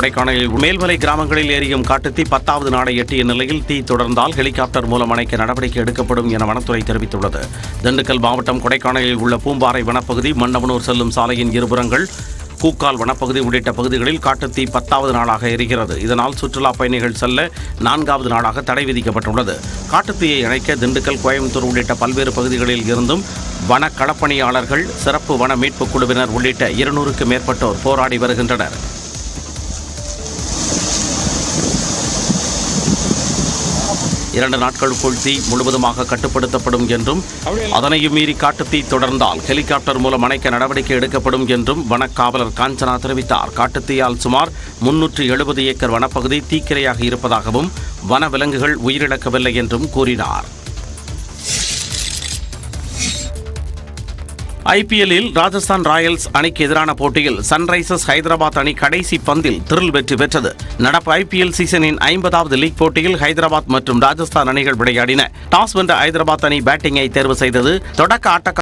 கொடைக்கானலில் மேல்மலை கிராமங்களில் எரியும் காட்டுத்தீ 10வது நாளை எட்டிய நிலையில் தீ தொடர்ந்தால் ஹெலிகாப்டர் மூலம் அணைக்க நடவடிக்கை எடுக்கப்படும் என வனத்துறை தெரிவித்துள்ளது. திண்டுக்கல் மாவட்டம் கொடைக்கானலில் உள்ள பூம்பாறை வனப்பகுதி, மன்னவனூர் செல்லும் சாலையின் இருபுறங்கள், கூக்கால் வனப்பகுதி உள்ளிட்ட பகுதிகளில் காட்டுத்தீ 10வது நாளாக எரிகிறது. இதனால் சுற்றுலா பயணிகள் செல்ல 4வது நாளாக தடை விதிக்கப்பட்டுள்ளது. காட்டுத்தீயை அணைக்க திண்டுக்கல், கோயம்புத்தூர் உள்ளிட்ட பல்வேறு பகுதிகளில் இருந்தும் வன களப்பணியாளர்கள், சிறப்பு வன மீட்புக் குழுவினர் உள்ளிட்ட 200க்கும் மேற்பட்டோர் போராடி வருகின்றனர். இரண்டு நாட்களுக்குள் தீ முழுவதுமாக கட்டுப்படுத்தப்படும் என்றும், அதனையும் மீறி காட்டுத்தீ தொடர்ந்தால் ஹெலிகாப்டர் மூலம் அணைக்க நடவடிக்கை எடுக்கப்படும் என்றும் வனக்காவலர் காஞ்சனா தெரிவித்தார். காட்டுத்தீயால் சுமார் 370 ஏக்கர் வனப்பகுதி தீக்கிரையாக இருப்பதாகவும், வன விலங்குகள் உயிரிழக்கவில்லை என்றும் கூறினார். ஐபிஎல்லில் ராஜஸ்தான் ராயல்ஸ் அணிக்கு எதிரான போட்டியில் சன்ரைசர்ஸ் ஹைதராபாத் அணி கடைசி பந்தில் த்ரில் வெற்றி பெற்றது. நடப்பு ஐபிஎல் சீசனின் 50வது லீக் போட்டியில் ஹைதராபாத் மற்றும் ராஜஸ்தான் அணிகள் விளையாடின. டாஸ் வென்ற ஹைதராபாத் அணி பேட்டிங்கை தேர்வு செய்தது. தொடக்க ஆட்ட